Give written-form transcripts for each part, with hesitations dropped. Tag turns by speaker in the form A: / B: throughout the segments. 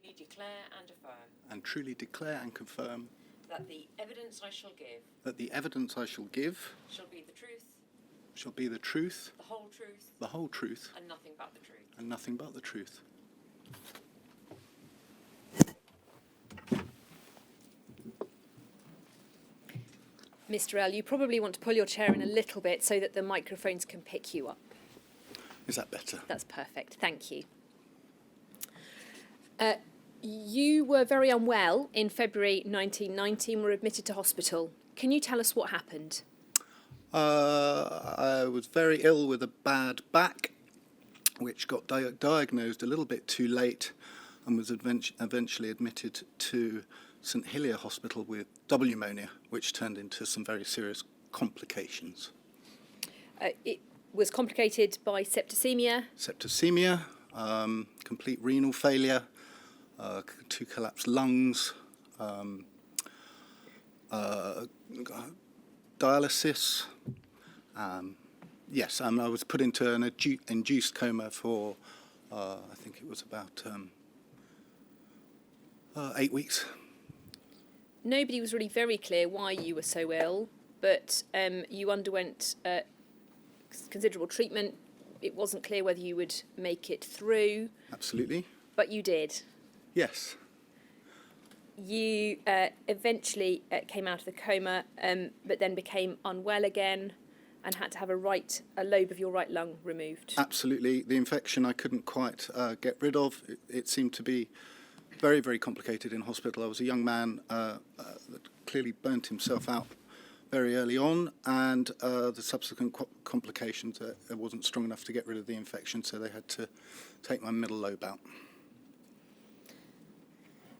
A: truly declare and affirm
B: and truly declare and confirm
A: that the evidence I shall give
B: that the evidence I shall give
A: shall be the truth,
B: shall be the truth,
A: the whole truth,
B: and
A: nothing but the truth.
B: and nothing but the truth.
C: Mr. L, you probably want to pull your chair in a little bit so that the microphones can pick you up.
B: Is that better?
C: That's perfect. Thank you. You were very unwell in February 1990 and were admitted to hospital. Can you tell us what happened?
B: I was very ill with a bad back, which got diagnosed a little bit too late and was eventually admitted to St Helier Hospital with double pneumonia, which turned into some very serious complications.
C: It was complicated by septicemia.
B: Septicemia, complete renal failure, 2 collapsed lungs, dialysis. Yes, I was put into an induced coma for, I think it was about 8 weeks.
C: Nobody was really very clear why you were so ill, but you underwent considerable treatment. It wasn't clear whether you would make it through.
B: Absolutely.
C: But you did.
B: Yes.
C: You eventually came out of the coma, but then became unwell again and had to have a lobe of your right lung removed.
B: Absolutely. The infection I couldn't quite get rid of. It seemed to be very, very complicated in hospital. I was a young man that clearly burnt himself out very early on, and the subsequent complications, it wasn't strong enough to get rid of the infection, so they had to take my middle lobe out.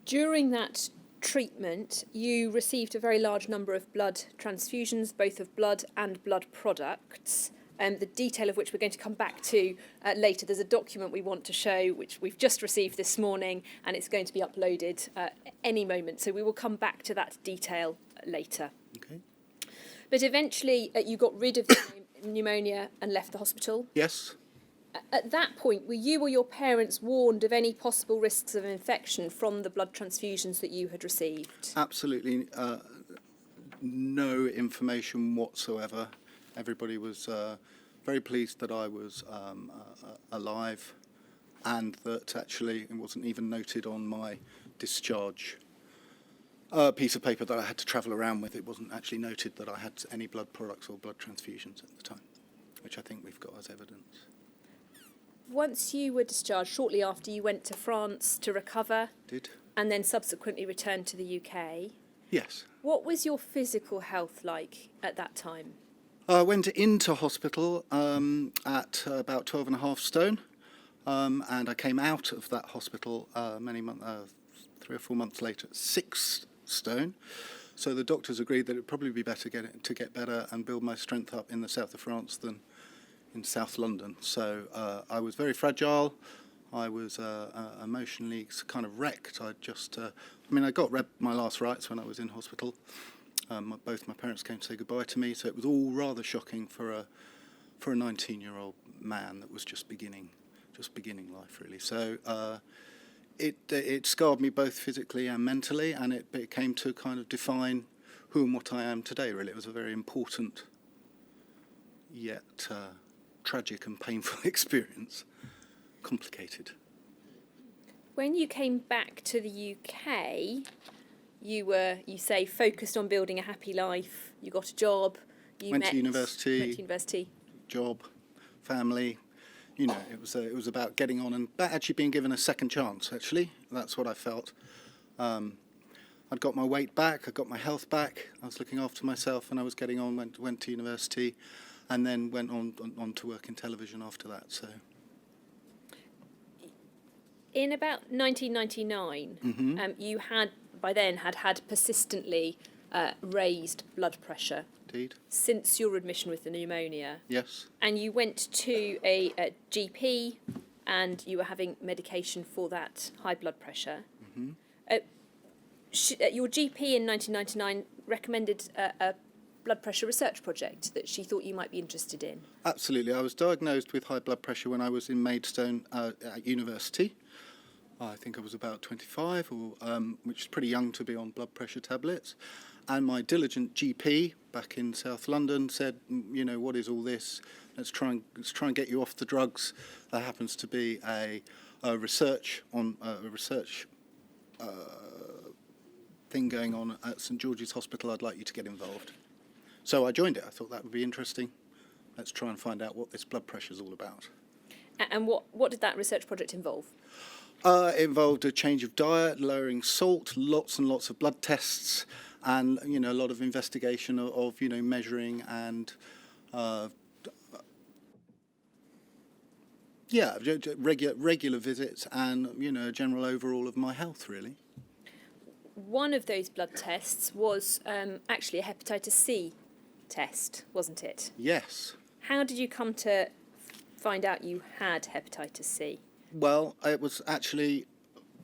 B: During
C: that treatment, you received a very large number of blood transfusions, both of blood and blood products, the detail of which we're going to come back to later. There's a document we want to show, which we've just received this morning, and it's going to be uploaded any moment, so we will come back to that detail later.
B: Okay.
C: But eventually, you got rid of the pneumonia and left the hospital?
B: Yes.
C: At that point, were you or your parents warned of any possible risks of infection from the blood transfusions that you had received?
B: Absolutely no information whatsoever. Everybody was very pleased that I was alive, and that actually it wasn't even noted on my discharge piece of paper that I had to travel around with. It wasn't actually noted that I had any blood products or blood transfusions at the time, which I think we've got as evidence.
C: Once you were discharged, shortly after, you went to France to recover.
B: Did. And
C: then subsequently returned to the UK.
B: Yes.
C: What was your physical health like at that time?
B: I went into hospital at about 12.5 stone, and I came out of that hospital 3 or 4 months later at 6 stone. So the doctors agreed that it would probably be better to get better and build my strength up in the south of France than in South London. So I was very fragile. I was emotionally kind of wrecked. I got my last rites when I was in hospital. Both my parents came to say goodbye to me, so it was all rather shocking for a 19-year-old man that was just beginning life, really. So it scarred me both physically and mentally, and it came to kind of define who and what I am today, really. It was a very important yet tragic and painful experience. Complicated.
C: When you came back to the UK, you were, you say, focused on building a happy life. You got a job.
B: Went to university.
C: Job.
B: Family. You know, it was about getting on and actually being given a second chance. Actually, that's what I felt. I'd got my weight back. I got my health back. I was looking after myself, and I was getting on. Went to university, and then went on to work in television after that. So.
C: In about 1999, you had by then had persistently raised blood pressure.
B: Indeed.
C: Since your admission with the pneumonia.
B: Yes.
C: And you went to a GP, and you were having medication for that high blood pressure.
B: Mm-hmm.
C: Your GP in 1999 recommended a blood pressure research project that she thought you might be interested in.
B: Absolutely. I was diagnosed with high blood pressure when I was in Maidstone at university. I think I was about 25, which is pretty young to be on blood pressure tablets. And my diligent GP back in South London said, what is all this? Let's try and get you off the drugs. There happens to be a research thing going on at St George's Hospital. I'd like you to get involved. So I joined it. I thought that would be interesting. Let's try and find out what this blood pressure is all about.
C: And what did that research project involve?
B: It involved a change of diet, lowering salt, lots and lots of blood tests, and a lot of investigation of measuring and regular visits and a general overall of my health, really.
C: One of those blood tests was actually a hepatitis C test, wasn't it?
B: Yes.
C: How did you come to find out you had hepatitis C?
B: Well, it was actually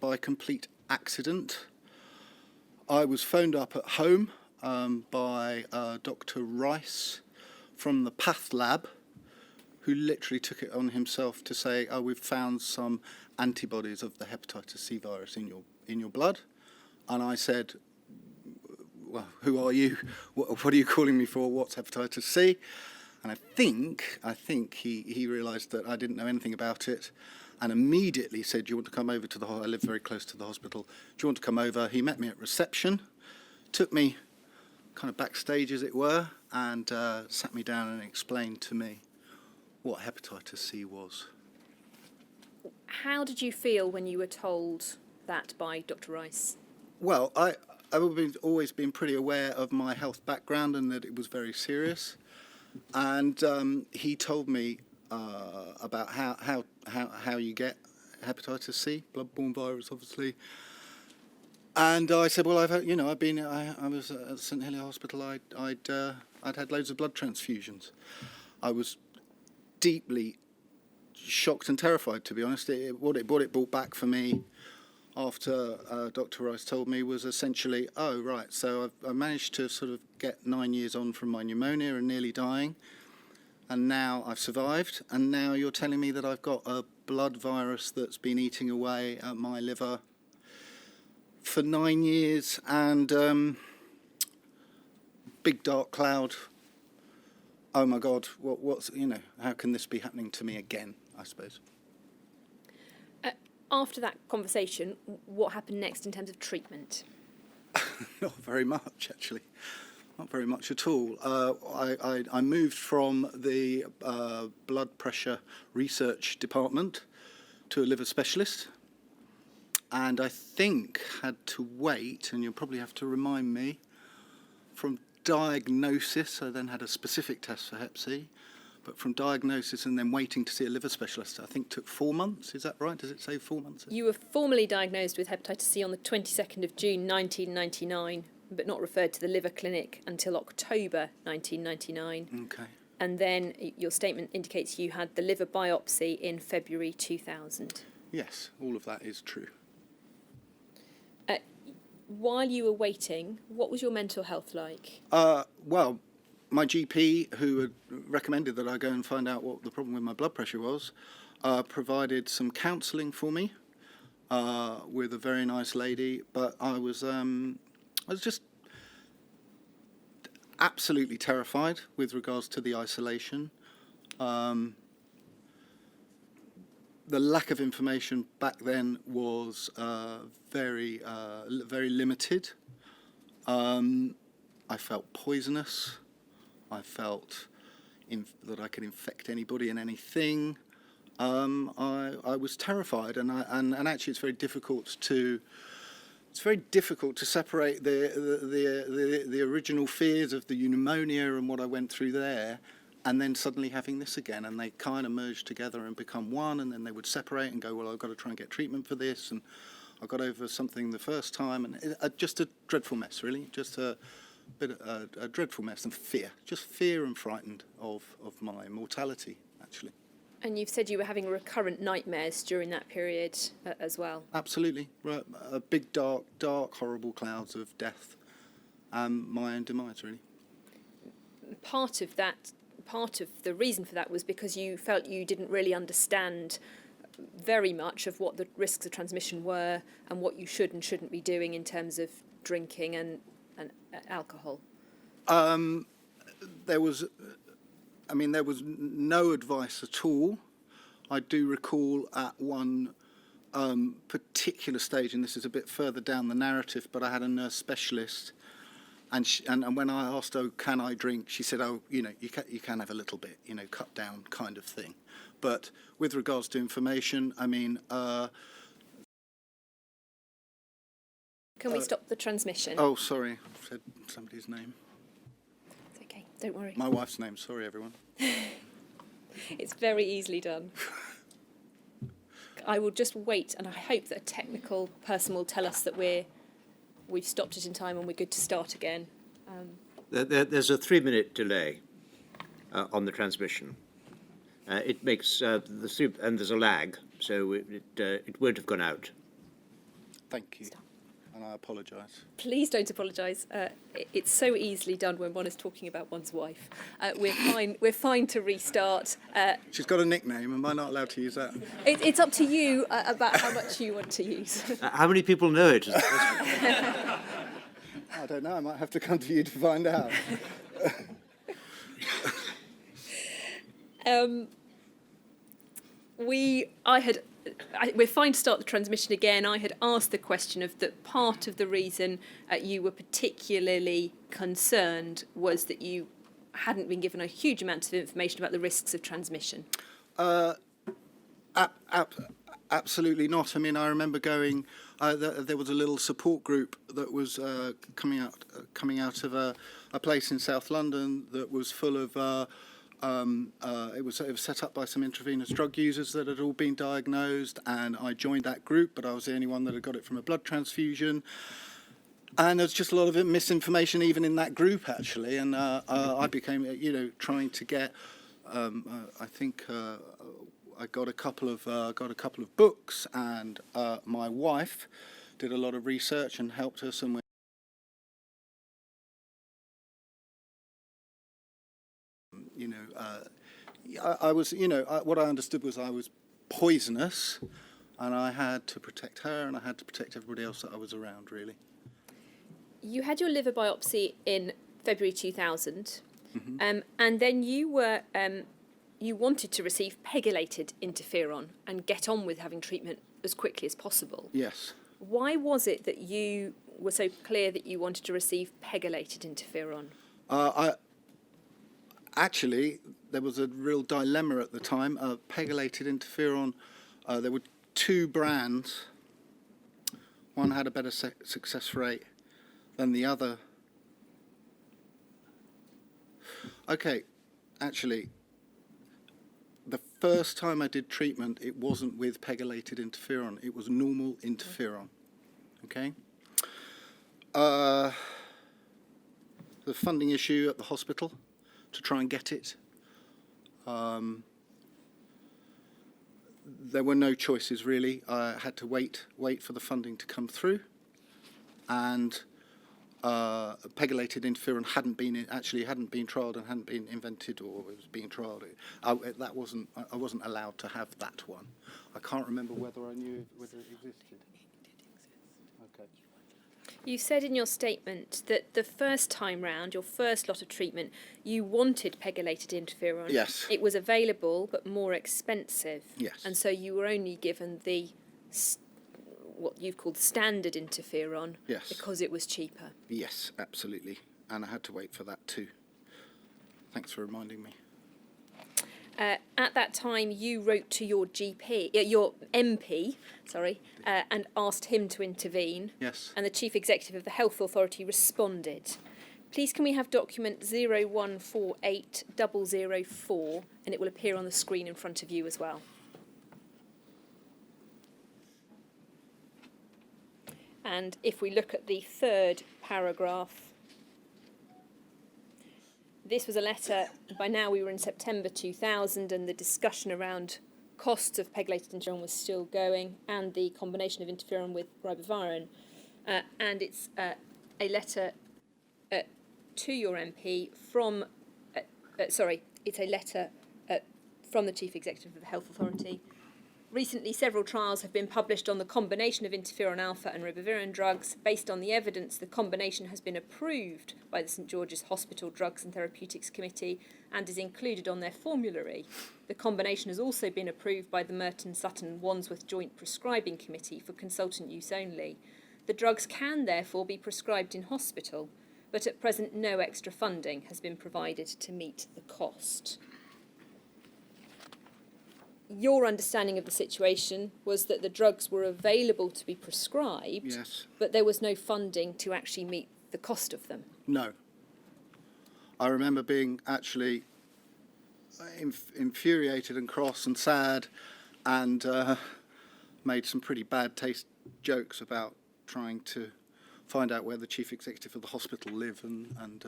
B: by complete accident. I was phoned up at home by Dr. Rice from the Path Lab, who literally took it on himself to say, we've found some antibodies of the hepatitis C virus in your blood. And I said, well, who are you? What are you calling me for? What's hepatitis C? And I think he realised that I didn't know anything about it, and immediately said, do you want to come over to the hospital? I live very close to the hospital. Do you want to come over? He met me at reception, took me kind of backstage, as it were, and sat me down and explained to me what hepatitis C was.
C: How did you feel when you were told that by Dr. Rice?
B: Well, I've always been pretty aware of my health background and that it was very serious. And he told me about how you get hepatitis C, blood-borne virus, obviously. And I said, well, I was at St Helier Hospital. I'd had loads of blood transfusions. I was deeply shocked and terrified, to be honest. What it brought back for me after Dr. Rice told me was essentially, oh, right, so I managed to sort of get 9 years on from my pneumonia and nearly dying, and now I've survived, and now you're telling me that I've got a blood virus that's been eating away at my liver for 9 years, and big dark cloud. Oh my God, what's how can this be happening to me again, I suppose.
C: After that conversation, what happened next in terms of treatment?
B: Not very much, actually. Not very much at all. I moved from the blood pressure research department to a liver specialist, and I think had to wait, and you'll probably have to remind me, from diagnosis. I then had a specific test for Hep C, but from diagnosis and then waiting to see a liver specialist, I think took 4 months. Is that right? Does it say 4 months?
C: You were formally diagnosed with hepatitis C on the 22nd of June 1999, but not referred to the liver clinic until October 1999.
B: Okay.
C: And then your statement indicates you had the liver biopsy in February 2000.
B: Yes, all of that is true.
C: While you were waiting, what was your mental health like?
B: Well, my GP, who had recommended that I go and find out what the problem with my blood pressure was, provided some counselling for me with a very nice lady. But I was just absolutely terrified with regards to the isolation. The lack of information back then was very limited. I felt poisonous. I felt that I could infect anybody and anything. I was terrified, and actually, it's very difficult to separate the original fears of the pneumonia and what I went through there, and then suddenly having this again, and they kind of merge together and become one, and then they would separate and go, well, I've got to try and get treatment for this, and I got over something the first time, and just a dreadful mess, really, just a dreadful mess, and just fear and frightened of my mortality, actually.
C: And you've said you were having recurrent nightmares during that period as well.
B: Absolutely, right. Big, dark, horrible clouds of death, and my own demise, really.
C: Part of the reason for that was because you felt you didn't really understand very much of what the risks of transmission were and what you should and shouldn't be doing in terms of drinking and alcohol?
B: There was no advice at all. I do recall at one particular stage, and this is a bit further down the narrative, but I had a nurse specialist, and when I asked, "Oh, can I drink?" she said, "Oh, you can have a little bit, cut down kind of thing." But with regards to information, I mean,
C: Can we stop the transmission?
B: oh, sorry, I said somebody's name.
C: It's okay, don't worry.
B: My wife's name. Sorry, everyone.
C: It's very easily done. I will just wait, and I hope that a technical person will tell us that we've stopped it in time and we're good to start again.
D: There's a 3-minute delay on the transmission. It makes and there's a lag, so it won't have gone out.
B: Thank you, and I apologise.
C: Please don't apologise. It's so easily done when one is talking about one's wife. We're fine to restart.
B: She's got a nickname. Am I not allowed to use that?
C: It's up to you about how much you want to use.
D: How many people know it?
B: I don't know. I might have to come to you to find out. We're fine to start the transmission again. I had asked the question of that part of the reason you were particularly concerned was that you hadn't been given a huge amount of information about the risks of transmission. Absolutely not. I mean, I remember going. There was a little support group that was coming out of a place in South London that was full of. It was set up by some intravenous drug users that had all been diagnosed, and I joined that group, but I was the only one that had got it from a blood transfusion. And there's just a lot of misinformation even in that group, actually. And I became, trying to get. I think I got a couple of books, and my wife did a lot of research and helped us. And I was, what I understood was I was poisonous, and I had to protect her, and I had to protect everybody else that I was around, really.
C: You had your liver biopsy in February 2000,
B: Mm-hmm.
C: And then you wanted to receive pegylated interferon and get on with having treatment as quickly as possible.
B: Yes.
C: Why was it that you were so clear that you wanted to receive pegylated interferon?
B: Actually, there was a real dilemma at the time. Pegylated interferon, there were two brands. One had a better success rate than the other. Okay, actually, the first time I did treatment, it wasn't with pegylated interferon. It was normal interferon. Okay? The funding issue at the hospital to try and get it. There were no choices, really. I had to wait for the funding to come through, and pegylated interferon hadn't been trialled and hadn't been invented, or it was being trialled. I wasn't allowed to have that one. I can't remember whether I knew whether it existed. Okay.
C: You said in your statement that the first time round, your first lot of treatment, you wanted pegylated interferon.
B: Yes.
C: It was available but more expensive.
B: Yes.
C: And so you were only given the what you've called standard interferon.
B: Yes.
C: Because it was cheaper.
B: Yes, absolutely. And I had to wait for that too. Thanks for reminding me.
C: At that time, you wrote to your your MP, and asked him to intervene.
B: Yes.
C: And the Chief Executive of the Health Authority responded. Please can we have document 0148004, and it will appear on the screen in front of you as well. And if we look at the third paragraph, this was a letter. By now we were in September 2000, and the discussion around costs of pegylated interferon was still going, and the combination of interferon with ribavirin. And it's a letter to your MP from. It's a letter from the Chief Executive of the Health Authority Recently, several trials have been published on the combination of interferon alpha and ribavirin drugs. Based on the evidence, the combination has been approved by the St George's Hospital Drugs and Therapeutics Committee and is included on their formulary. The combination has also been approved by the Merton Sutton Wandsworth Joint Prescribing Committee for consultant use only. The drugs can therefore be prescribed in hospital, but at present no extra funding has been provided to meet the cost. Your understanding of the situation was that the drugs were available to be prescribed,
B: Yes.
C: but there was no funding to actually meet the cost of them.
B: No. I remember being actually infuriated and cross and sad, and made some pretty bad taste jokes about trying to find out where the chief executive of the hospital lived and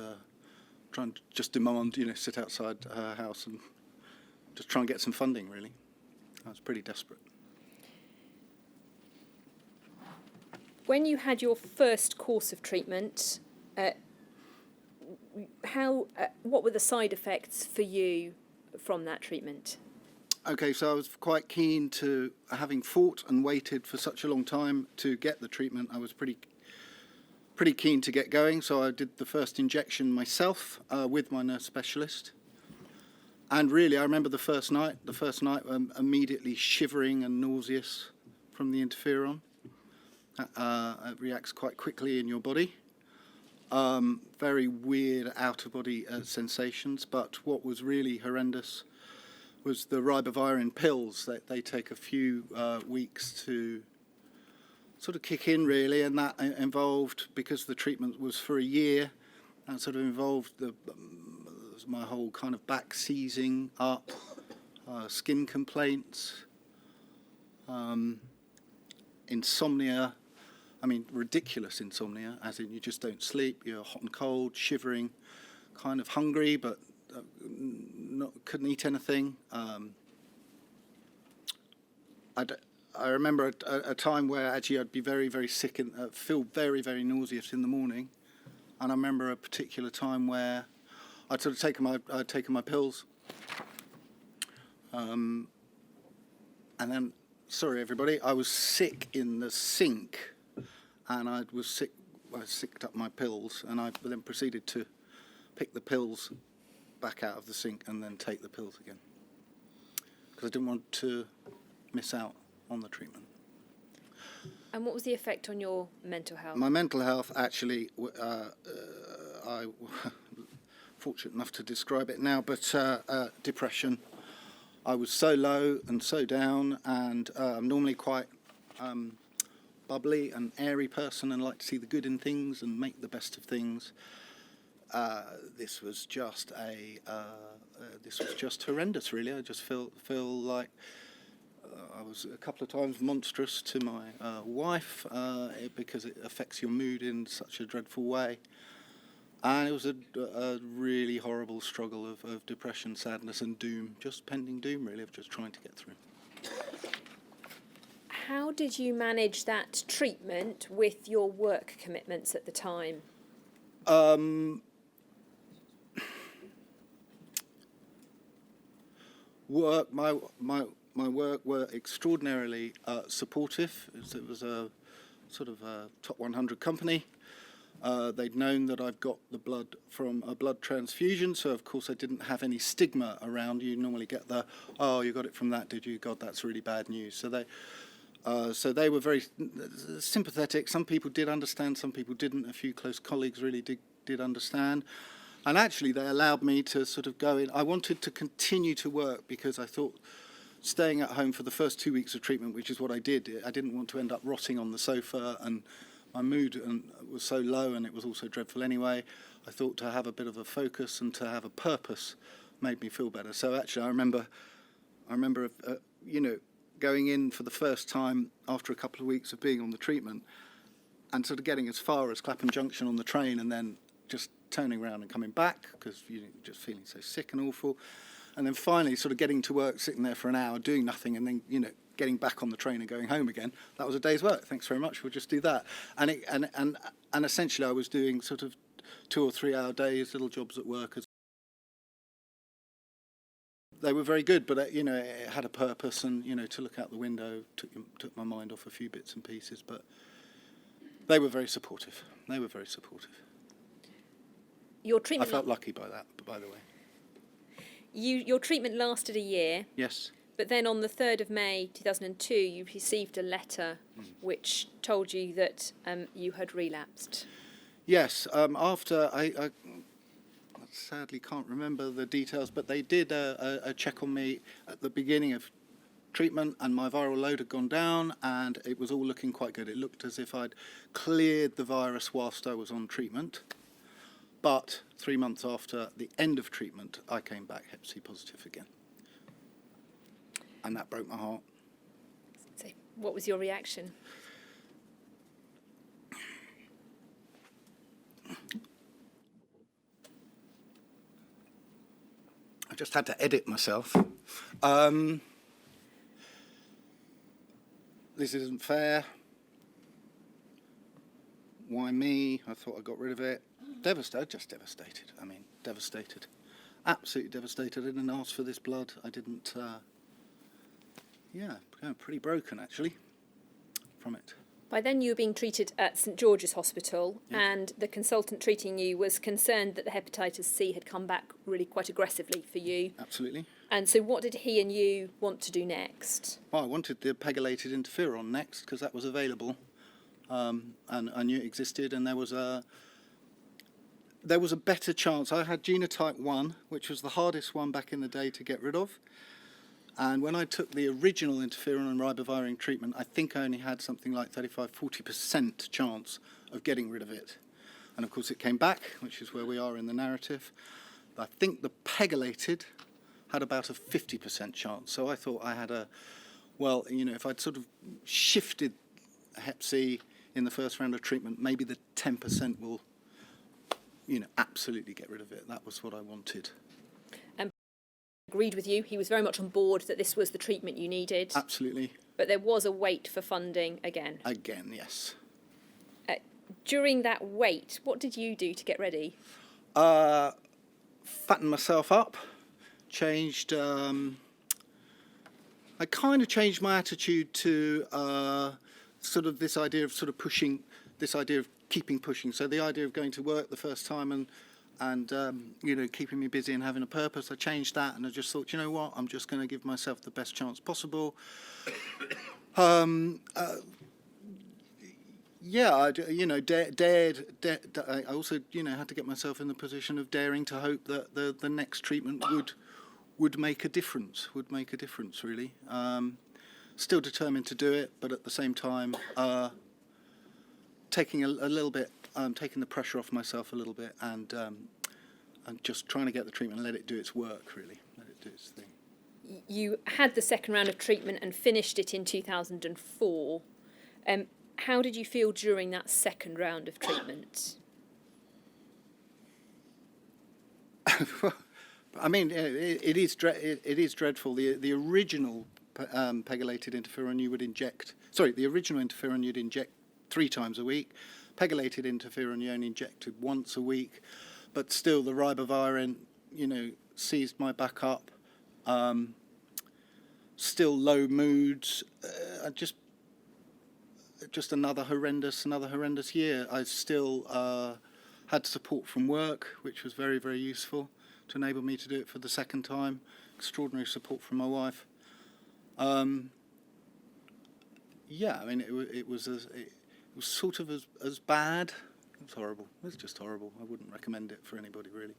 B: trying to just demand, sit outside her house and just try and get some funding, really. I was pretty desperate.
C: When you had your first course of treatment, what were the side effects for you from that treatment?
B: Okay, so I was quite keen to, having fought and waited for such a long time to get the treatment, I was pretty keen to get going. So I did the first injection myself with my nurse specialist. And really, I remember the first night immediately shivering and nauseous from the interferon. It reacts quite quickly in your body. Very weird out-of-body sensations, but what was really horrendous was the ribavirin pills that they take a few weeks to sort of kick in, really, and that involved, because the treatment was for a year, that sort of involved my whole kind of back seizing up, skin complaints, insomnia. I mean, ridiculous insomnia, as in you just don't sleep, you're hot and cold, shivering, kind of hungry, but couldn't eat anything. I remember a time where actually I'd be very, very sick and feel very, very nauseous in the morning. And I remember a particular time where I'd sort of taken my pills. And then, sorry everybody, I was sick in the sink, and I sicked up my pills, and I then proceeded to pick the pills back out of the sink and then take the pills again, because I didn't want to miss out on the treatment.
C: And what was the effect on your mental health?
B: My mental health, actually, I fortunate enough to describe it now, but depression. I was so low and so down, and I'm normally quite bubbly and airy person and like to see the good in things and make the best of things. This was just horrendous, really. I just feel like I was a couple of times monstrous to my wife because it affects your mood in such a dreadful way. And it was a really horrible struggle of depression, sadness and doom, just pending doom, really, of just trying to get through.
C: How did you manage that treatment with your work commitments at the time? My work were extraordinarily supportive. It was a sort of a top 100 company. They'd known that I've got the blood from a blood transfusion, so of course I didn't have any stigma around. You normally get the, oh, you got it from that, did you? God, that's really bad news. So they were very sympathetic. Some people did understand, some people didn't. A few close colleagues really did understand. And actually they allowed me to sort of go in. I wanted to continue to work because I thought staying at home for the first 2 weeks of treatment, which is what I did, I didn't want to end up rotting on the sofa, and my mood was so low and it was also dreadful anyway. I thought to have a bit of a focus and to have a purpose made me feel better. So actually I remember going in for the first time after a couple of weeks of being on the treatment and sort of getting as far as Clapham Junction on the train and then just turning around and coming back because you're just feeling so sick and awful. And then finally sort of getting to work, sitting there for an hour, doing nothing, and then, getting back on the train and going home again. That was a day's work. Thanks very much. We'll just do that. And essentially I was doing sort of 2 or 3 hour days, little jobs at work.
B: they were very good, but you know, it had a purpose, and you know, to look out the window took my mind off a few bits and pieces. But they were very supportive. They were very supportive.
C: Your
B: I
C: treatment.
B: felt lucky by that, by the way.
C: Your treatment lasted a year,
B: Yes.
C: but then on the 3rd of May 2002, you received a letter which told you that you had relapsed.
B: Yes. After I sadly can't remember the details, but they did a check on me at the beginning of treatment, and my viral load had gone down, and it was all looking quite good. It looked as if I'd cleared the virus whilst I was on treatment. But 3 months after the end of treatment, I came back Hep C positive again. And that broke my heart.
C: So, what was your reaction?
B: I just had to edit myself. This isn't fair. Why me? I thought I got rid of it. Devastated, just devastated. I mean, devastated. Absolutely devastated. I didn't ask for this blood. I didn't, pretty broken actually from it.
C: By then you were being treated at St George's Hospital,
B: Yeah.
C: and the consultant treating you was concerned that the hepatitis C had come back really quite aggressively for you.
B: Absolutely.
C: And so what did he and you want to do next?
B: Well, I wanted the pegylated interferon next because that was available, and I knew it existed, and there was a better chance. I had genotype 1, which was the hardest one back in the day to get rid of. And when I took the original interferon and ribavirin treatment, I think I only had something like 35-40% chance of getting rid of it. And of course it came back, which is where we are in the narrative. I think the pegylated had about a 50% chance. So I thought I had if I'd sort of shifted Hep C in the first round of treatment, maybe the 10% will, absolutely get rid of it. That was what I wanted.
C: Agreed with you. He was very much on board that this was the treatment you needed.
B: Absolutely.
C: But there was a wait for funding again.
B: Again, yes.
C: During that wait, what did you do to get ready?
B: Fattened myself up, changed. I kind of changed my attitude to sort of this idea of sort of pushing, this idea of keeping pushing. So the idea of going to work the first time and keeping me busy and having a purpose. I changed that, and I just thought, you know what, I'm just going to give myself the best chance possible. I dared. I also, had to get myself in the position of daring to hope that the next treatment would make a difference. Would make a difference, really. Still determined to do it, but at the same time, taking a little bit. Taking the pressure off myself a little bit, and just trying to get the treatment and let it do its work, really. Let it do its thing.
C: You had the second round of treatment and finished it in 2004. How did you feel during that second round of treatment?
B: I mean, it is dreadful. The original pegylated interferon you would inject. Sorry, the original interferon you'd inject 3 times a week. Pegylated interferon you only injected once a week, but still the ribavirin, seized my back up. Still low moods. Just another horrendous year. I still had support from work, which was very, very useful to enable me to do it for the second time. Extraordinary support from my wife. It was sort of as bad. It was horrible. It was just horrible. I wouldn't recommend it for anybody, really.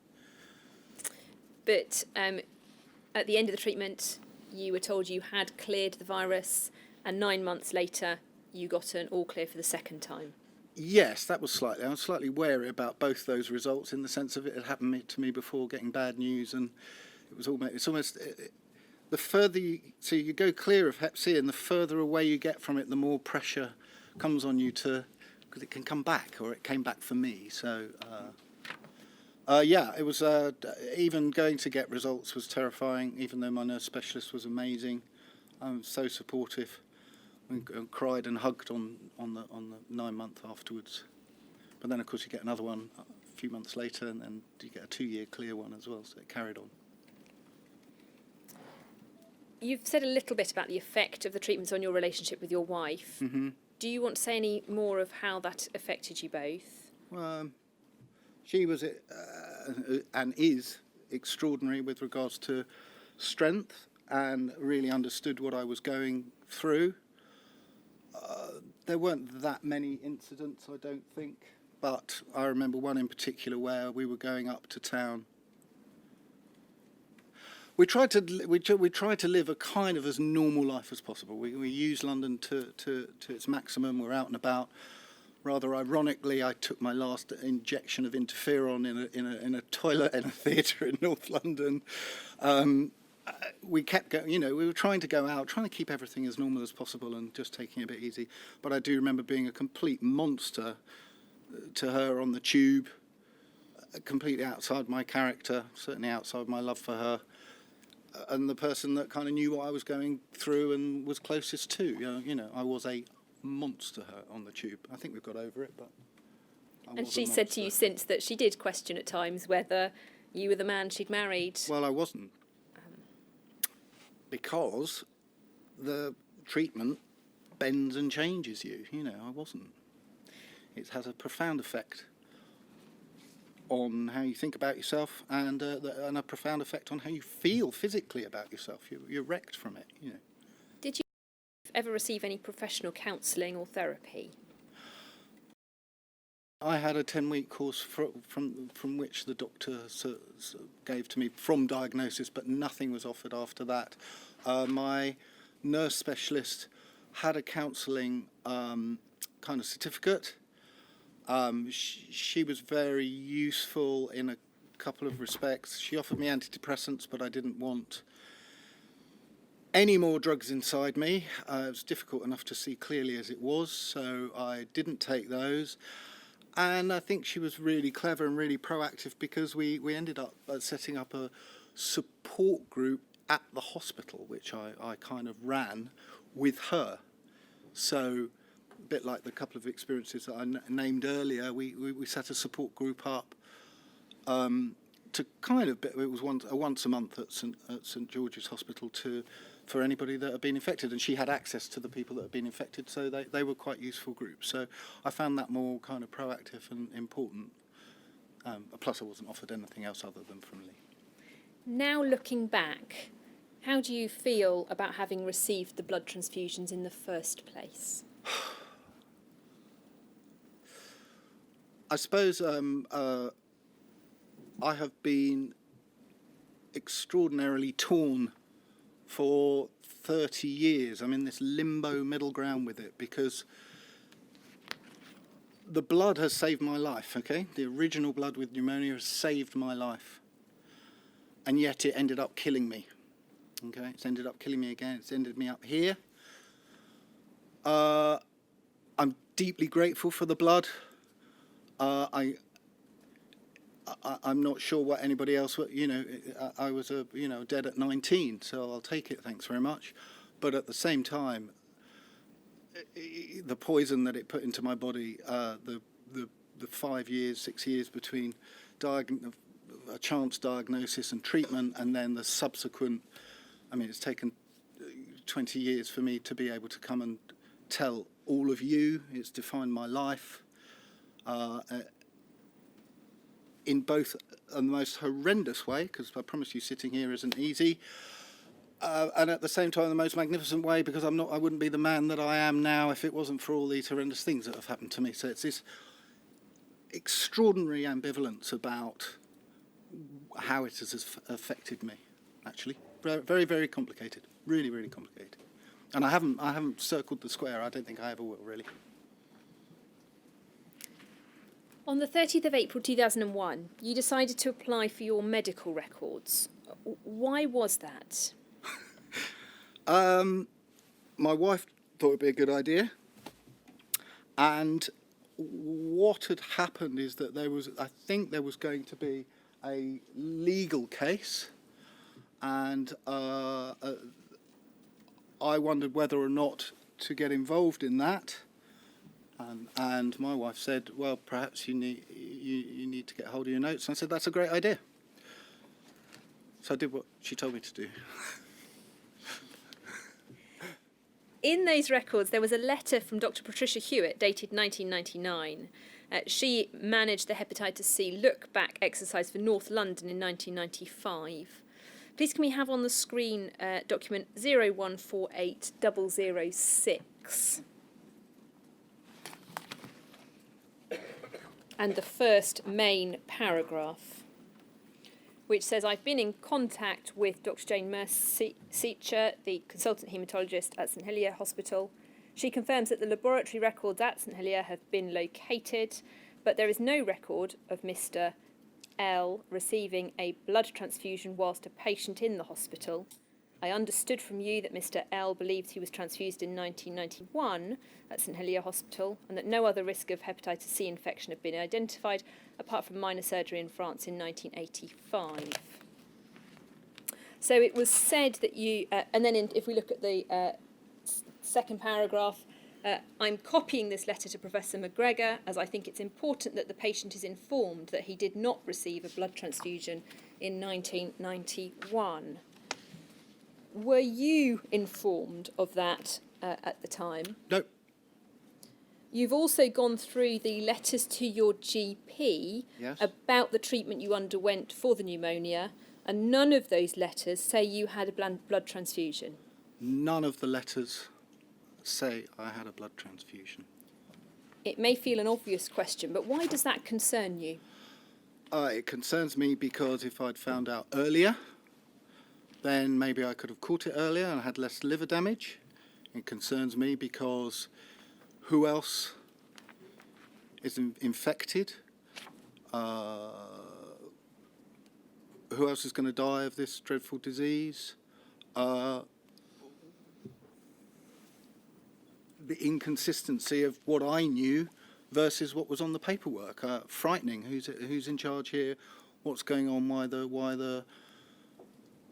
C: But at the end of the treatment, you were told you had cleared the virus, and 9 months later, you got an all clear for the second time.
B: Yes, I was slightly wary about both those results, in the sense of it had happened to me before, getting bad news, and it's almost the further so you go clear of Hep C, and the further away you get from it, the more pressure comes on you because it can come back, or it came back for me. So it was even going to get results was terrifying, even though my nurse specialist was amazing. So supportive, and cried and hugged on the 9 month afterwards. But then of course you get another one a few months later, and then you get a 2-year clear one as well, so it carried on.
C: You've said a little bit about the effect of the treatments on your relationship with your wife.
B: Mm-hmm.
C: Do you want to say any more of how that affected you both?
B: She was and is extraordinary with regards to strength and really understood what I was going through. There weren't that many incidents, I don't think, but I remember one in particular where we were going up to town. We tried to live a kind of as normal life as possible. We used London to its maximum. We're out and about. Rather ironically, I took my last injection of interferon in a toilet in a theatre in North London. We kept going, we were trying to go out, trying to keep everything as normal as possible and just taking it a bit easy. But I do remember being a complete monster to her on the tube, completely outside my character, certainly outside my love for her, and the person that kind of knew what I was going through and was closest to. I was a monster to her on the tube. I think we've got over it, but
C: And she said to you since that she did question at times whether you were the man she'd married.
B: Well, I wasn't. Because the treatment bends and changes you. I wasn't. It has a profound effect on how you think about yourself and a profound effect on how you feel physically about yourself. You're wrecked from it.
C: Did you ever receive any professional counselling or therapy?
B: I had a 10-week course from which the doctor gave to me from diagnosis, but nothing was offered after that. My nurse specialist had a counselling kind of certificate. She was very useful in a couple of respects. She offered me antidepressants, but I didn't want any more drugs inside me. It was difficult enough to see clearly as it was, so I didn't take those. And I think she was really clever and really proactive because we ended up setting up a support group at the hospital, which I kind of ran with her. So a bit like the couple of experiences that I named earlier, we set a support group up to kind of, it was once a month at St George's Hospital for anybody that had been infected, and she had access to the people that had been infected, so they were quite useful groups. So I found that more kind of proactive and important. Plus I wasn't offered anything else other than from Lee.
C: Now looking back, how do you feel about having received the blood transfusions in the first place?
B: I suppose I have been extraordinarily torn for 30 years. I'm in this limbo middle ground with it because the blood has saved my life, okay? The original blood with pneumonia has saved my life. And yet it ended up killing me, okay? It's ended up killing me again. It's ended me up here. I'm deeply grateful for the blood. I'm not sure what anybody else, I was dead at 19, so I'll take it, thanks very much. But at the same time, the poison that it put into my body, the 5 years, 6 years between a chance diagnosis and treatment, and then the subsequent, it's taken 20 years for me to be able to come and tell all of you. It's defined my life. In both the most horrendous way, because I promise you sitting here isn't easy, and at the same time the most magnificent way, because I wouldn't be the man that I am now if it wasn't for all these horrendous things that have happened to me. So it's this extraordinary ambivalence about how it has affected me, actually. Very, very complicated. Really, really complicated. And I haven't circled the square. I don't think I ever will, really.
C: On the 30th of April 2001, you decided to apply for your medical records. Why was that?
B: My wife thought it would be a good idea. And what had happened is that I think there was going to be a legal case. And I wondered whether or not to get involved in that. And my wife said, well, perhaps you need to get hold of your notes. And I said, that's a great idea. So I did what she told me to do.
C: in those records, there was a letter from Dr. Patricia Hewitt dated 1999. She managed the hepatitis C look-back exercise for North London in 1995. Please can we have on the screen document 0148006 and the first main paragraph, which says, I've been in contact with Dr. Jane Mercier, the consultant haematologist at St Helier Hospital. She confirms that the laboratory records at St Helier have been located, but there is no record of Mr. L receiving a blood transfusion whilst a patient in the hospital. I understood from you that Mr. L believed he was transfused in 1991 at St Helier Hospital and that no other risk of hepatitis C infection had been identified apart from minor surgery in France in 1985. So it was said that you, and then if we look at the second paragraph, I'm copying this letter to Professor McGregor as I think it's important that the patient is informed that he did not receive a blood transfusion in 1991. Were you informed of that at the time?
B: No.
C: You've also gone through the letters to your GP
B: Yes.
C: about the treatment you underwent for the pneumonia, and none of those letters say you had a blood transfusion.
B: None of the letters say I had a blood transfusion.
C: It may feel an obvious question, but why does that concern you?
B: It concerns me because if I'd found out earlier, then maybe I could have caught it earlier and had less liver damage. It concerns me because who else is infected? Who else is going to die of this dreadful disease? The inconsistency of what I knew versus what was on the paperwork. Frightening. Who's in charge here? What's going on?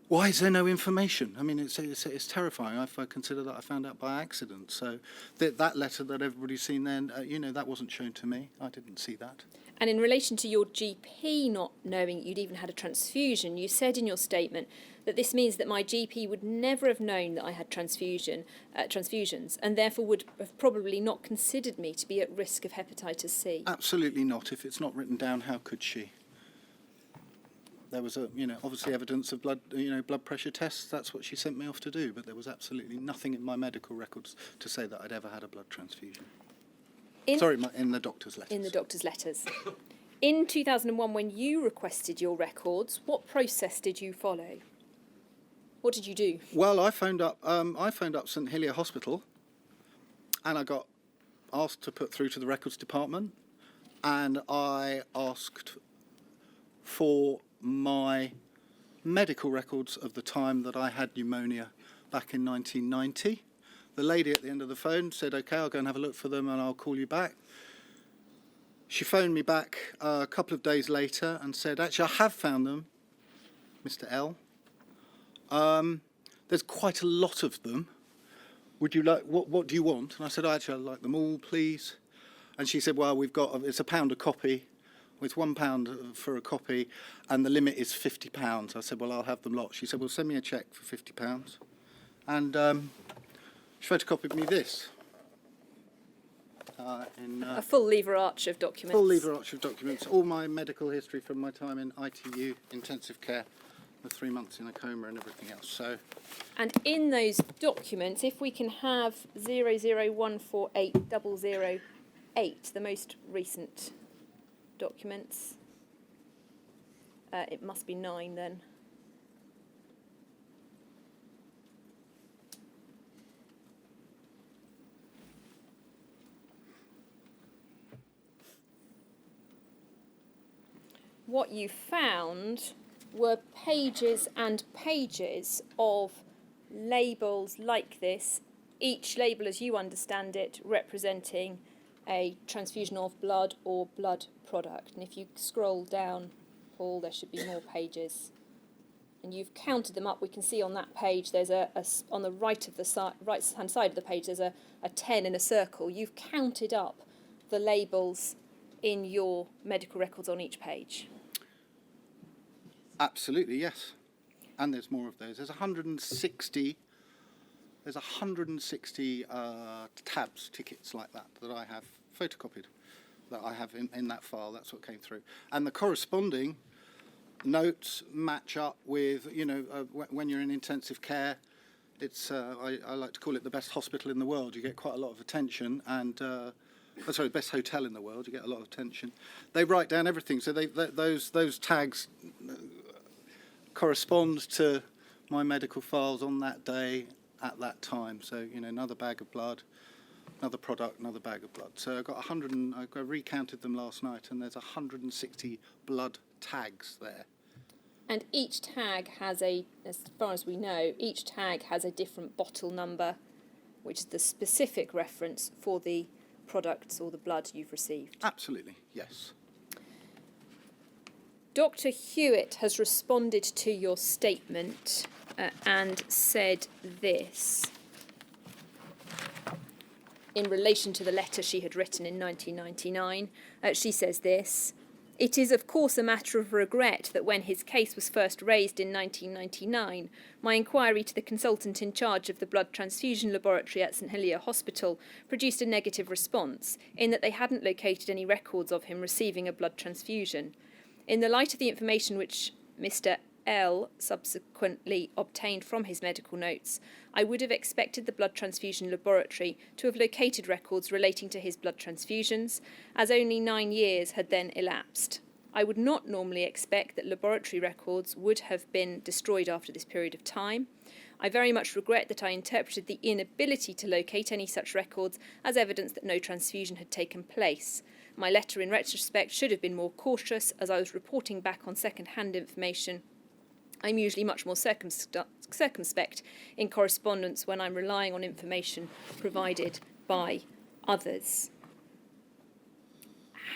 B: Why is there no information? I mean, it's terrifying. I consider that I found out by accident. So that letter that everybody's seen then, that wasn't shown to me. I didn't see that.
C: And in relation to your GP not knowing you'd even had a transfusion, you said in your statement that this means that my GP would never have known that I had transfusions, and therefore would have probably not considered me to be at risk of hepatitis C.
B: Absolutely not. If it's not written down, how could she? There was obviously evidence of blood pressure tests. That's what she sent me off to do. But there was absolutely nothing in my medical records to say that I'd ever had a blood transfusion. In the doctor's letters.
C: In the doctor's letters. In 2001, when you requested your records, what process did you follow? What did you do?
B: Well, I phoned up St Helier Hospital, and I got asked to put through to the records department, and I asked for my medical records of the time that I had pneumonia back in 1990. The lady at the end of the phone said, OK, I'll go and have a look for them and I'll call you back. She phoned me back a couple of days later and said, actually, I have found them, Mr. L. There's quite a lot of them. Would you like, what do you want? And I said, actually, I'd like them all, please. And she said, well, it's £1 a copy. It's £1 for a copy, and the limit is £50. I said, well, I'll have them lot. She said, well, send me a cheque for £50. And she photocopied me this.
C: A full lever arch of documents.
B: Full lever arch of documents. All my medical history from my time in ITU, intensive care, the 3 months in a coma and everything else. So.
C: And in those documents, if we can have 001480008, the most recent documents. It must be 9 then. What you found were pages and pages of labels like this, each label, as you understand it, representing a transfusion of blood or blood product. And if you scroll down, Paul, there should be more pages. And you've counted them up. We can see on that page, there's on the right-hand side of the page, there's a 10 in a circle. You've counted up the labels in your medical records on each page.
B: Absolutely, yes. And there's more of those. There's 160 There's 160 tabs, tickets like that I have photocopied, that I have in that file. That's what came through. And the corresponding notes match up with, when you're in intensive care, it's, I like to call it the best hospital in the world. You get quite a lot of attention, and, best hotel in the world. You get a lot of attention. They write down everything, so those tags correspond to my medical files on that day at that time. So, another bag of blood, another product, another bag of blood. So I recounted them last night, and there's 160 blood tags there.
C: And each tag has as far as we know, each tag has a different bottle number, which is the specific reference for the products or the blood you've received.
B: Absolutely, yes.
C: Dr. Hewitt has responded to your statement and said this in relation to the letter she had written in 1999. She says this: "It is of course a matter of regret that when his case was first raised in 1999, my inquiry to the consultant in charge of the blood transfusion laboratory at St Helier Hospital produced a negative response, in that they hadn't located any records of him receiving a blood transfusion. In the light of the information which Mr L subsequently obtained from his medical notes, I would have expected the blood transfusion laboratory to have located records relating to his blood transfusions, as only 9 years had then elapsed. I would not normally expect that laboratory records would have been destroyed after this period of time. I very much regret that I interpreted the inability to locate any such records as evidence that no transfusion had taken place. My letter in retrospect should have been more cautious, as I was reporting back on second-hand information. I'm usually much more circumspect in correspondence when I'm relying on information provided by others."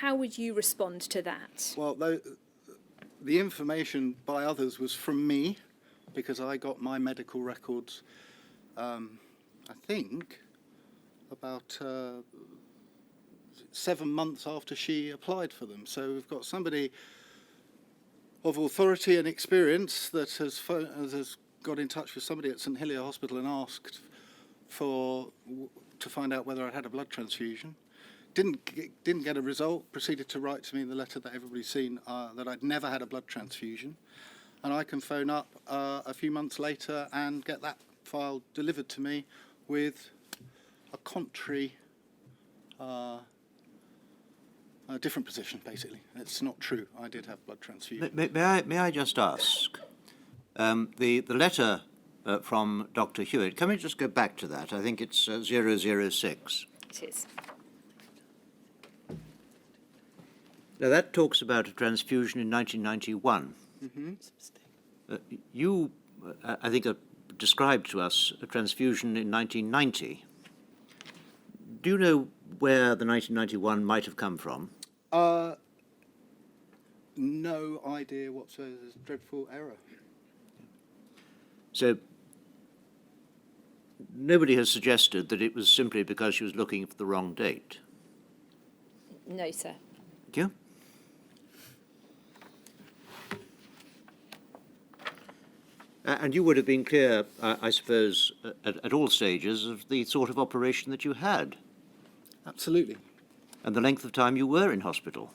C: How would you respond to that?
B: Well, the information by others was from me, because I got my medical records, I think, about 7 months after she applied for them. So we've got somebody of authority and experience that has got in touch with somebody at St Helier Hospital and asked to find out whether I had a blood transfusion. Didn't get a result. Proceeded to write to me in the letter that everybody's seen that I'd never had a blood transfusion, and I can phone up a few months later and get that file delivered to me with a contrary. A different position, basically. It's not true. I did have blood transfusion.
D: May I just ask, the letter from Dr. Hewitt, can we just go back to that? I think it's 006.
C: It is.
D: Now, that talks about a transfusion in 1991.
B: Mm-hmm.
D: You, I think, described to us a transfusion in 1990. Do you know where the 1991 might have come from?
B: No idea whatsoever. There's a dreadful error.
D: So nobody has suggested that it was simply because she was looking for the wrong date.
C: No, sir.
D: Thank you. And you would have been clear, I suppose, at all stages of the sort of operation that you had.
B: Absolutely.
D: And the length of time you were in hospital.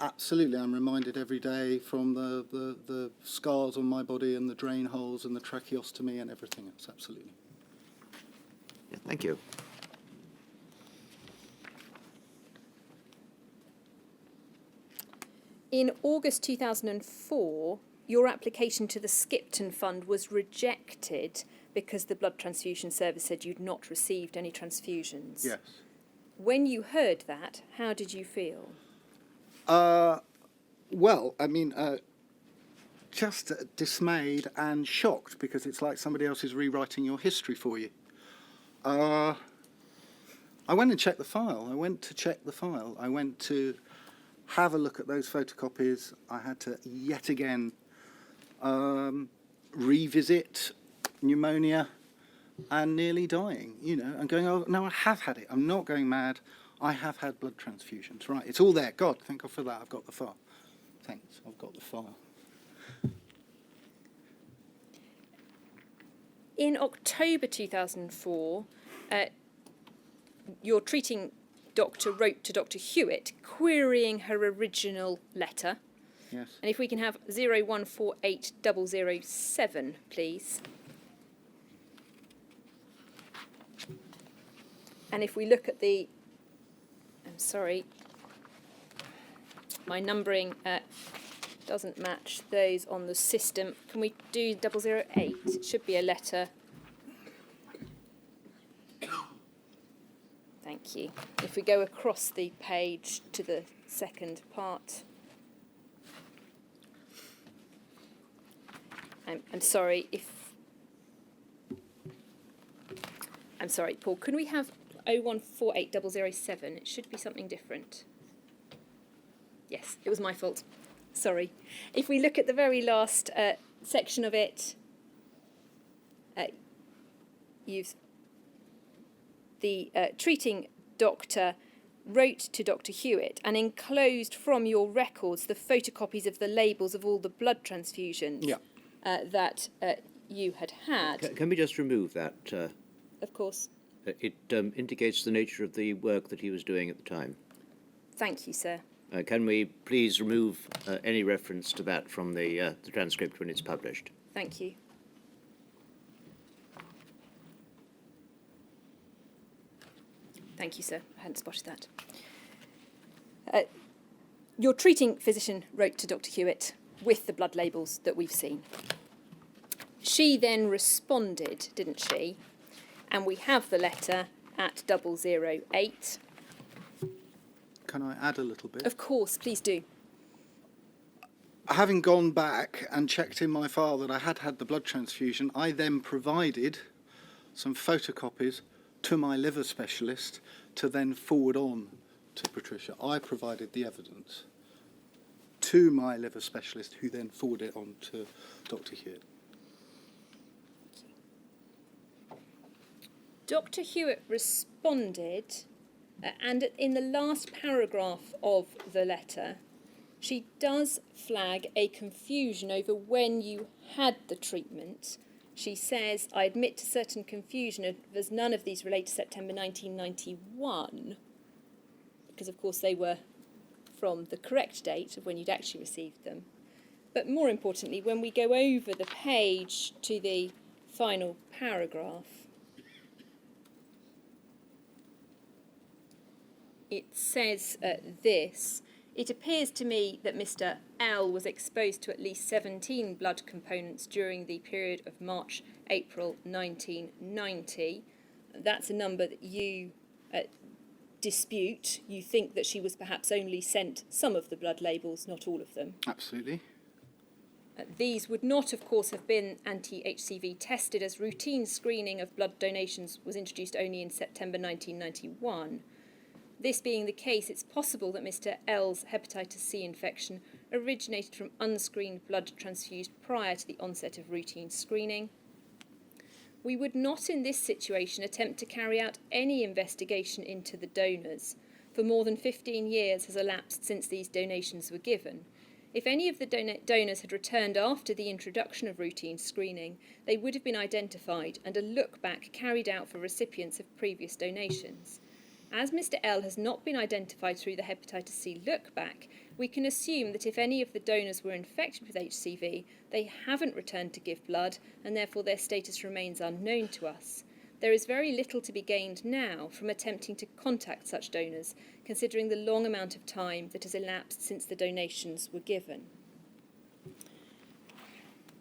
B: Absolutely. I'm reminded every day from the scars on my body and the drain holes and the tracheostomy and everything else. Absolutely.
D: Yeah, thank you.
C: In August 2004, your application to the Skipton Fund was rejected because the blood transfusion service said you'd not received any transfusions.
B: Yes.
C: When you heard that, how did you feel?
B: Well, I mean, just dismayed and shocked, because it's like somebody else is rewriting your history for you. I went and checked the file. I went to have a look at those photocopies. I had to yet again revisit pneumonia and nearly dying, and going, oh, no, I have had it. I'm not going mad. I have had blood transfusions. Right, it's all there. God, thank God for that. I've got the file. Thanks, I've got the file.
C: In October 2004, your treating doctor wrote to Dr. Hewitt querying her original letter.
B: Yes.
C: And if we can have 0148007, please. And if we look at the, I'm sorry, my numbering doesn't match those on the system. Can we do 008? It should be a letter. Thank you. If we go across the page to the second part. I'm sorry, I'm sorry, Paul, can we have 0148007? It should be something different. Yes, it was my fault. Sorry. If we look at the very last section of it, the treating doctor wrote to Dr. Hewitt and enclosed from your records the photocopies of the labels of all the blood transfusions that you had had.
D: Can we just remove that?
C: Of course.
D: It indicates the nature of the work that he was doing at the time.
C: Thank you, sir.
D: Can we please remove any reference to that from the transcript when it's published?
C: Thank you. Thank you, sir. I hadn't spotted that. Your treating physician wrote to Dr. Hewitt with the blood labels that we've seen. She then responded, didn't she? And we have the letter at 008.
B: Can I add a little bit?
C: Of course, please do.
B: Having gone back and checked in my file that I had had the blood transfusion, I then provided some photocopies to my liver specialist to then forward on to Patricia. I provided the evidence to my liver specialist, who then forwarded it on to Dr. Hewitt.
C: Dr. Hewitt responded, and in the last paragraph of the letter, she does flag a confusion over when you had the treatment. She says, I admit to certain confusion as none of these relate to September 1991, because of course they were from the correct date of when you'd actually received them. But more importantly, when we go over the page to the final paragraph, it says this: it appears to me that Mr. L was exposed to at least 17 blood components during the period of March-April 1990. That's a number that you dispute. You think that she was perhaps only sent some of the blood labels, not all of them.
B: Absolutely.
C: These would not, of course, have been anti-HCV tested, as routine screening of blood donations was introduced only in September 1991. This being the case, it's possible that Mr. L's hepatitis C infection originated from unscreened blood transfused prior to the onset of routine screening. We would not in this situation attempt to carry out any investigation into the donors, for more than 15 years has elapsed since these donations were given. If any of the donors had returned after the introduction of routine screening, they would have been identified and a look-back carried out for recipients of previous donations. As Mr. L has not been identified through the hepatitis C look-back, we can assume that if any of the donors were infected with HCV, they haven't returned to give blood, and therefore their status remains unknown to us. There is very little to be gained now from attempting to contact such donors, considering the long amount of time that has elapsed since the donations were given.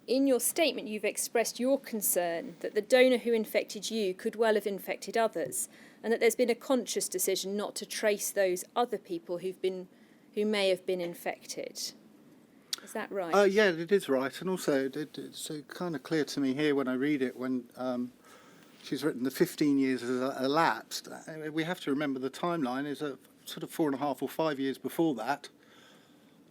C: In your statement, you've expressed your concern that the donor who infected you could well have infected others, and that there's been a conscious decision not to trace those other people who may have been infected. Is that right?
B: Yeah, it is right. And also, it's kind of clear to me here when I read it, when she's written the 15 years has elapsed. We have to remember the timeline is sort of 4.5 or 5 years before that.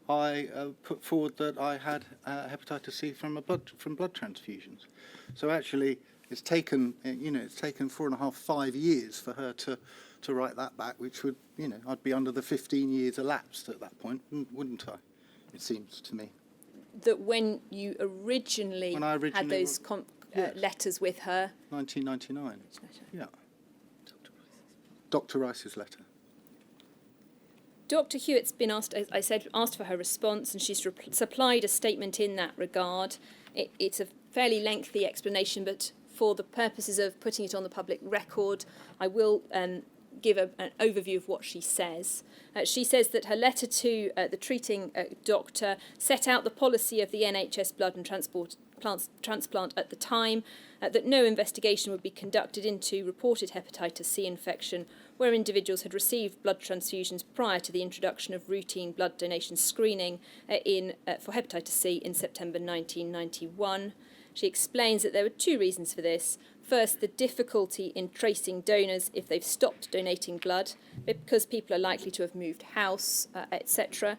B: I put forward that I had hepatitis C from blood transfusions. So actually, it's taken 4.5, 5 years for her to write that back, which would, I'd be under the 15 years elapsed at that point, wouldn't I? It seems to me.
C: That when you originally, had those
B: Yes.
C: letters with her.
B: 1999. Yeah. Dr. Rice's letter.
C: Dr. Hewitt's been asked, as I said, asked for her response, and she's supplied a statement in that regard. It's a fairly lengthy explanation, but for the purposes of putting it on the public record, I will give an overview of what she says. She says that her letter to the treating doctor set out the policy of the NHS blood and transplant at the time, that no investigation would be conducted into reported hepatitis C infection where individuals had received blood transfusions prior to the introduction of routine blood donation screening for hepatitis C in September 1991. She explains that there were two reasons for this. First, the difficulty in tracing donors if they've stopped donating blood, because people are likely to have moved house, etc.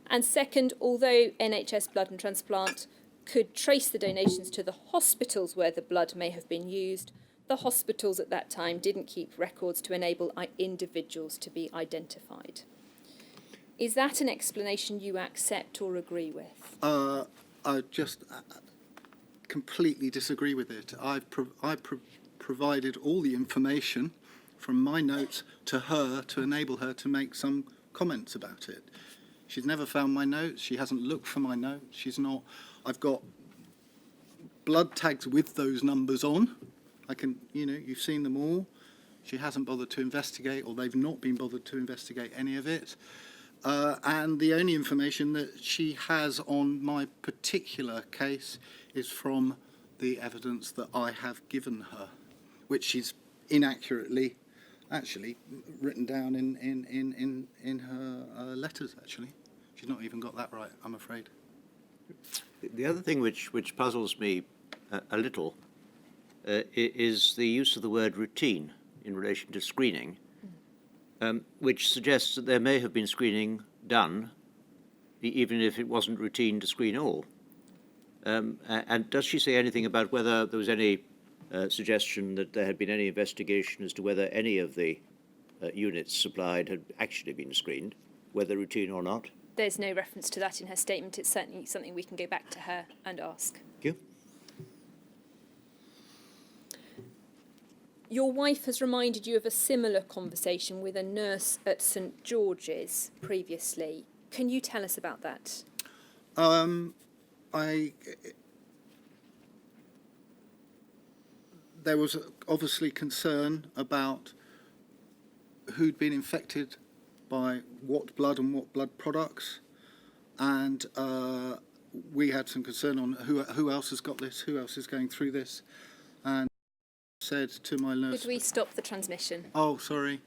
C: And second, although NHS blood and transplant could trace the donations to the hospitals where the blood may have been used, the hospitals at that time didn't keep records to enable individuals to be identified. Is that an explanation you accept or agree with?
B: I just completely disagree with it. I provided all the information from my notes to her to enable her to make some comments about it. She's never found my notes. She hasn't looked for my notes. She's not. I've got blood tags with those numbers on. I can, you've seen them all. She hasn't bothered to investigate, or they've not been bothered to investigate any of it. And the only information that she has on my particular case is from the evidence that I have given her, which she's inaccurately actually written down in her letters, actually. She's not even got that right, I'm afraid.
D: The other thing which puzzles me a little is the use of the word routine in relation to screening, which suggests that there may have been screening done, even if it wasn't routine to screen all. And does she say anything about whether there was any suggestion that there had been any investigation as to whether any of the units supplied had actually been screened, whether routine or not?
C: There's no reference to that in her statement. It's certainly something we can go back to her and ask.
D: Thank you.
C: Your wife has reminded you of a similar conversation with a nurse at St George's previously. Can you tell us about that?
B: There was obviously concern about who'd been infected by what blood and what blood products, and we had some concern on who else has got this, who else is going through this, and said to my nurse...
C: Could we stop the transmission?
B: Oh, sorry.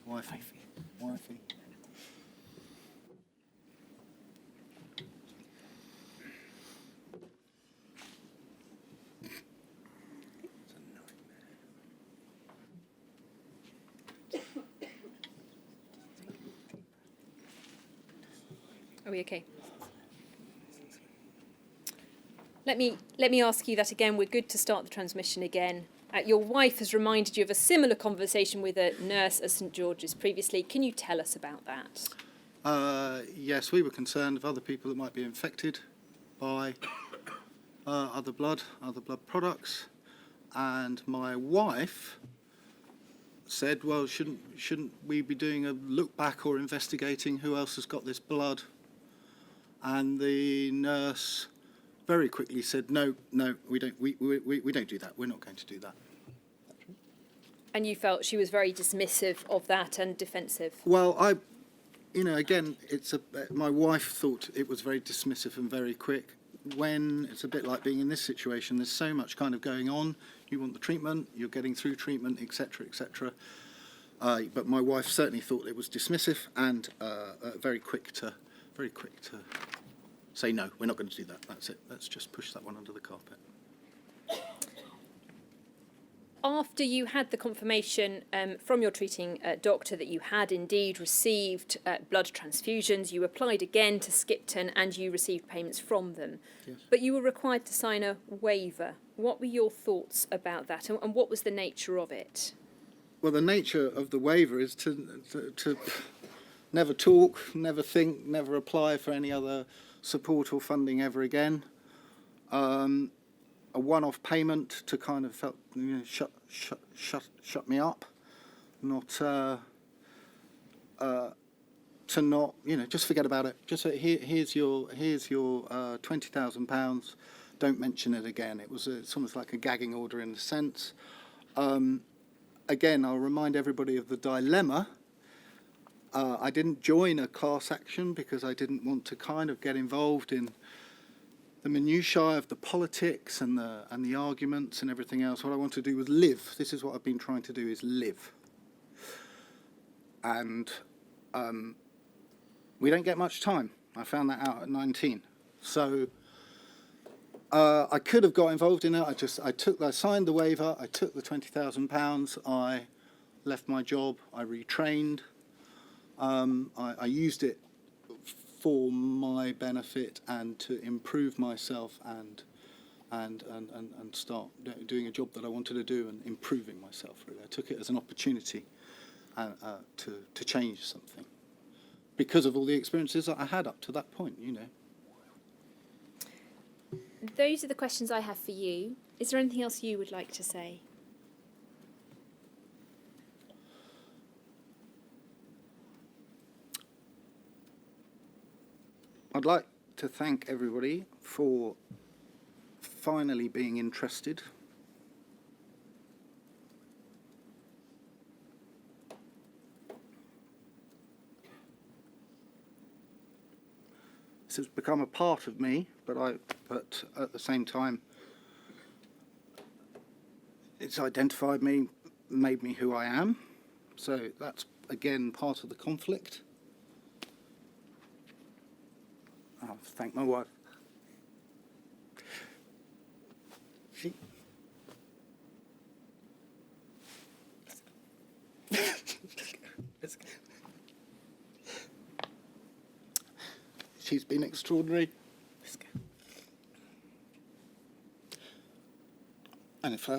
B: Wifey.
C: Are we okay? Let me ask you that again. We're good to start the transmission again. Your wife has reminded you of a similar conversation with a nurse at St George's previously. Can you tell us about that?
B: Yes, we were concerned of other people that might be infected by other blood products, and my wife said, well, shouldn't we be doing a look back or investigating who else has got this blood? And the nurse very quickly said, no, we don't do that. We're not going to do that.
C: And you felt she was very dismissive of that and defensive?
B: Well, again, my wife thought it was very dismissive and very quick. When it's a bit like being in this situation, there's so much kind of going on. You want the treatment, you're getting through treatment, etc., etc. But my wife certainly thought it was dismissive and very quick to say, no, we're not going to do that. That's it. Let's just push that one under the carpet.
C: After you had the confirmation from your treating doctor that you had indeed received blood transfusions, you applied again to Skipton and you received payments from them.
B: Yes.
C: But you were required to sign a waiver. What were your thoughts about that, and what was the nature of it?
B: Well, the nature of the waiver is to never talk, never think, never apply for any other support or funding ever again. a one-off payment to kind of felt, shut me up, not to not, just forget about it. Just say, here's your £20,000. Don't mention it again. It's almost like a gagging order in a sense. Again, I'll remind everybody of the dilemma. I didn't join a class action because I didn't want to kind of get involved in the minutiae of the politics and the arguments and everything else. What I wanted to do was live. This is what I've been trying to do, is live. And we don't get much time. I found that out at 19. So I could have got involved in it. I signed the waiver. I took the £20,000. I left my job. I retrained. I used it for my benefit and to improve myself and start doing a job that I wanted to do and improving myself. Really, I took it as an opportunity to change something because of all the experiences that I had up to that point.
C: Those are the questions I have for you. Is there anything else you would like to say?
B: I'd like to thank everybody for finally being interested. This has become a part of me, but at the same time, it's identified me, made me who I am. So that's again part of the conflict. I'll thank my wife. She's been extraordinary. And if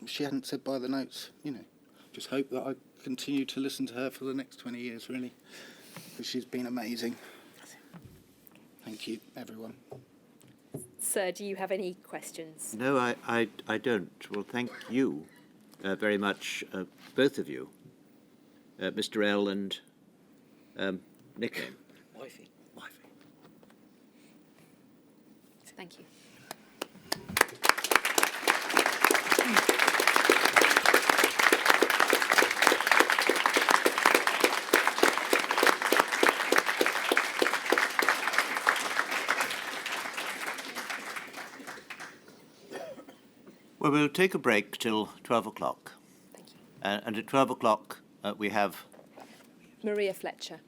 B: she hadn't said by the notes, just hope that I continue to listen to her for the next 20 years, really, because she's been amazing. Thank you, everyone.
C: Sir, do you have any questions?
D: No, I don't. Well, thank you very much, both of you, Mr. L. and Nick.
A: Wifey.
C: Thank you.
D: Well, we'll take a break till 12 o'clock.
C: Thank you.
D: And at 12 o'clock, we have
C: Maria Fletcher.